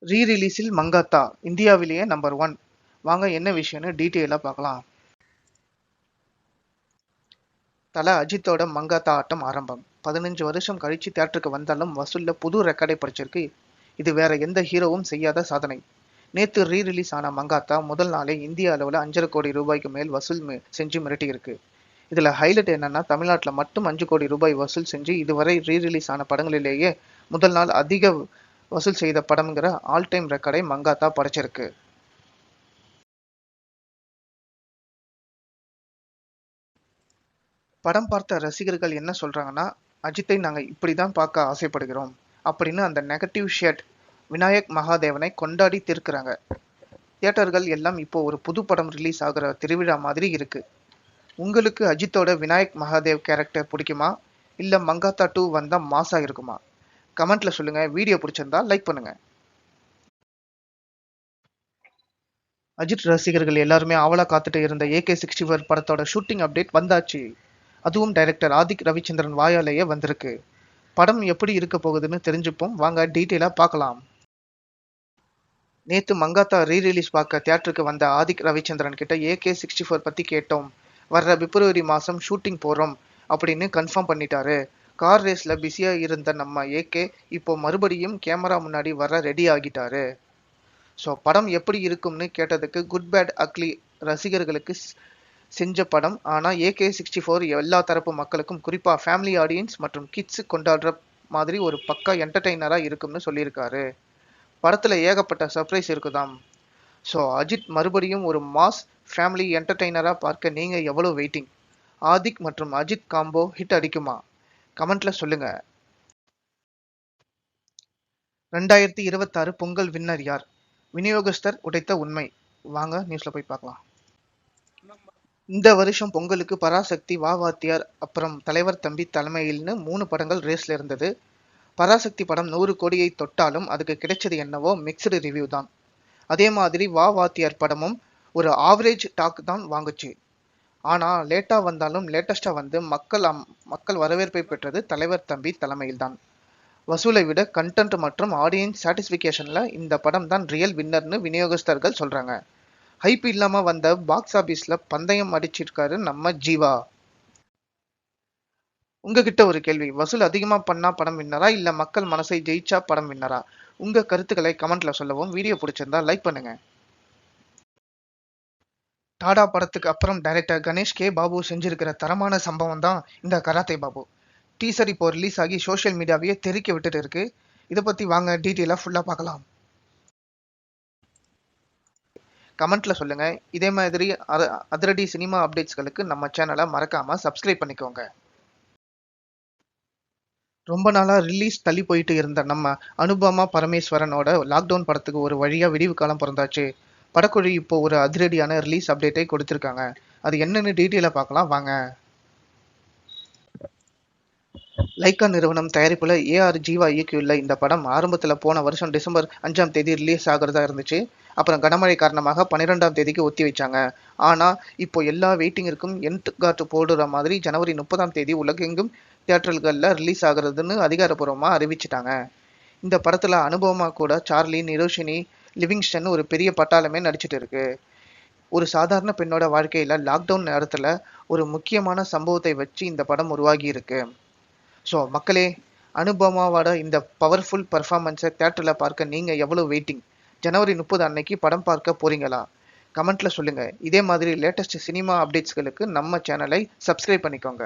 ரீ-ரிலீஸில் மங்காத்தா இந்தியாவிலேயே நம்பர் 1. வாங்க என்ன விஷயம்னு டீட்டெயிலா பார்க்கலாம். தல அஜித்தோட மங்காத்தா ஆட்டம் ஆரம்பம். 15 வருஷம் கழிச்சு தியேட்டருக்கு வந்தாலும் வசூல்ல புது ரெக்கார்டை படைச்சிருக்கு. இது வேற எந்த ஹீரோவும் செய்யாத சாதனை. நேத்து ரீ-ரிலீஸ் ஆன மங்காத்தா முதல் நாளே இந்திய அளவுல 5,5 கோடி ரூபாய்க்கு மேல் வசூல் செஞ்சு மிரட்டி இருக்கு. இதுல ஹைலைட் என்னன்னா தமிழ்நாட்டுல மட்டும் 5 கோடி ரூபாய் வசூல் செஞ்சு இதுவரை ரீ-ரிலீஸ் ஆன படங்களிலேயே முதல் நாள் அதிக வசூல் செய்த படம்ங்கிற ஆல் டைம் ரெக்கார்டை மங்காத்தா படைச்சிருக்கு. படம் பார்த்த ரசிகர்கள் என்ன சொல்றாங்கன்னா, அஜித்தை நாங்க இப்படிதான் பார்க்க ஆசைப்படுகிறோம் அப்படின்னு அந்த நெகட்டிவ் ஷேட் விநாயக் மகாதேவனை கொண்டாடி தீர்க்கிறாங்க. தியேட்டர்கள் எல்லாம் இப்போ ஒரு புது படம் ரிலீஸ் ஆகுற திருவிழா மாதிரி இருக்கு. உங்களுக்கு அஜித்தோட விநாயக் மகாதேவ் கேரக்டர் பிடிக்குமா? இல்ல மங்காத்தா 2 வந்தா மாசா இருக்குமா? கமெண்ட்ல சொல்லுங்க. வீடியோ பிடிச்சிருந்தா லைக் பண்ணுங்க. அஜித் ரசிகர்கள் எல்லாருமே ஆவலா காத்துட்டு இருந்த AK-64 படத்தோட ஷூட்டிங் அப்டேட் வந்தாச்சு. அதுவும் டைரக்டர் ஆதிக் ரவிச்சந்திரன் வாயாலேயே வந்திருக்கு. படம் எப்படி இருக்க போகுதுன்னு தெரிஞ்சுப்போம். வாங்க டீட்டெயிலா பார்க்கலாம். நேத்து மங்காத்தா ரீ-ரிலீஸ் பார்க்க தியேட்டருக்கு வந்த ஆதிக் ரவிச்சந்திரன் கிட்ட AK-64 பத்தி கேட்டோம். வர்ற பிப்ரவரி மாசம் ஷூட்டிங் போறோம் அப்படின்னு கன்ஃபார்ம் பண்ணிட்டாரு. கார் ரேஸ்ல பிஸியா இருந்த நம்ம AK இப்போ மறுபடியும் கேமரா முன்னாடி வர ரெடி ஆகிட்டாரு. ஸோ படம் எப்படி இருக்கும்னு கேட்டதுக்கு குட் பேட் அக்லி ரசிகர்களுக்கு செஞ்ச படம். ஆனா AK-64 எல்லா தரப்பு மக்களுக்கும் குறிப்பா ஃபேமிலி ஆடியன்ஸ் மற்றும் கிட்ஸ் கொண்டாடுற மாதிரி ஒரு பக்கா என்டர்டெய்னரா இருக்கும்னு சொல்லியிருக்காரு. படத்துல ஏகப்பட்ட சர்ப்ரைஸ் இருக்குதாம். ஸோ அஜித் மறுபடியும் ஒரு மாஸ் ஃபேமிலி என்டர்டெய்னரா பார்க்க நீங்க எவ்வளவு வெயிட்டிங்? ஆதிக் மற்றும் அஜித் காம்போ ஹிட் அடிக்குமா? கமெண்ட்ல சொல்லுங்க. 2026 பொங்கல் வின்னர் யார்? விநியோகஸ்தர் உடைத்த உண்மை. வாங்க நியூஸ்ல போய் பார்க்கலாம். இந்த வருஷம் பொங்கலுக்கு பராசக்தி, வா வாத்தியார் அப்புறம் தலைவர் தம்பி தலைமையில்னு 3 படங்கள் ரேஸ்ல இருந்தது. பராசக்தி படம் 100 கோடியை தொட்டாலும் அதுக்கு கிடைச்சது என்னவோ மிக்ஸ்டு ரிவ்யூ தான். அதே மாதிரி வா வாத்தியார் படமும் ஒரு ஆவரேஜ் டாக் தான் வாங்குச்சு. ஆனா லேட்டா வந்தாலும் லேட்டஸ்டா வந்து மக்கள் வரவேற்பை பெற்றது தலைவர் தம்பி தலைமையில்தான். வசூலை விட கண்டென்ட் மற்றும் ஆடியன்ஸ் சாட்டிஸ்பிகேஷன்ல இந்த படம் தான் ரியல் வின்னர்னு விநியோகஸ்தர்கள் சொல்றாங்க. ஹைப் இல்லாம வந்த பாக்ஸ் ஆபீஸ்ல பந்தயம் அடிச்சிருக்காரு நம்ம ஜீவா. உங்ககிட்ட ஒரு கேள்வி. வசூல் அதிகமா பண்ணா படம் வின்னரா இல்ல மக்கள் மனசை ஜெயிச்சா படம் வின்னரா? உங்க கருத்துக்களை கமெண்ட்ல சொல்லவும். வீடியோ பிடிச்சிருந்தா லைக் பண்ணுங்க. டாடா படத்துக்கு அப்புறம் டைரக்டர் கணேஷ் கே பாபு செஞ்சிருக்கிற தரமான சம்பவம் தான் இந்த கராத்தே பாபு. டீசர் இப்போ ரிலீஸ் ஆகி சோஷியல் மீடியாவையே தெறிக்க விட்டுட்டு இருக்கு. இதை பத்தி வாங்க டீட்டெயிலா ஃபுல்லா பார்க்கலாம். கமெண்ட்ல சொல்லுங்க. இதே மாதிரி அதிரடி சினிமா அப்டேட்ஸ்களுக்கு நம்ம சேனலை மறக்காம சப்ஸ்கிரைப் பண்ணிக்கோங்க. ரொம்ப நாளா ரிலீஸ் தள்ளி போயிட்டு இருந்த நம்ம அனுபமா பரமேஸ்வரனோட லாக்டவுன் படத்துக்கு ஒரு வழியா விடிவு காலம் பிறந்தாச்சு. படக்குழு இப்போ ஒரு அதிரடியான ரிலீஸ் அப்டேட்டை கொடுத்திருக்காங்க. அது என்னன்னு டீட்டெயிலா பார்க்கலாம் வாங்க. லைக்கா நிறுவனம் தயாரிப்புல AR ஜீவா இயக்கியுள்ள இந்த படம் ஆரம்பத்துல போன வருஷம் டிசம்பர் 5ஆம் தேதி ரிலீஸ் ஆகிறதா இருந்துச்சு. அப்புறம் கனமழை காரணமாக 12ஆம் தேதிக்கு ஒத்தி வச்சாங்க. ஆனா இப்போ எல்லா வெயிட்டிங்கிற்கும் எண்ட் கார்டு போடுற மாதிரி ஜனவரி 30ஆம் தேதி உலகெங்கும் தியேட்டர்கள்ல ரிலீஸ் ஆகுறதுன்னு அதிகாரப்பூர்வமா அறிவிச்சிட்டாங்க. இந்த படத்துல அனுபவமா கூட சார்லி, நிரோஷினி, லிவிங்ஸ்டன் ஒரு பெரிய பட்டாளமே நடிச்சிட்டு இருக்கு. ஒரு சாதாரண பெண்ணோட வாழ்க்கையில லாக்டவுன் நேரத்துல ஒரு முக்கியமான சம்பவத்தை வச்சு இந்த படம் உருவாகி இருக்கு. ஸோ மக்களே, அனுபமாவோட இந்த பவர்ஃபுல் பர்ஃபார்மன்ஸை தியேட்டரில் பார்க்க நீங்கள் எவ்வளோ வெயிட்டிங்? ஜனவரி 30 அன்னைக்கு படம் பார்க்க போறீங்களா? கமெண்ட்ல சொல்லுங்க. இதே மாதிரி லேட்டஸ்ட் சினிமா அப்டேட்ஸ்களுக்கு நம்ம சேனலை சப்ஸ்கிரைப் பண்ணிக்கோங்க.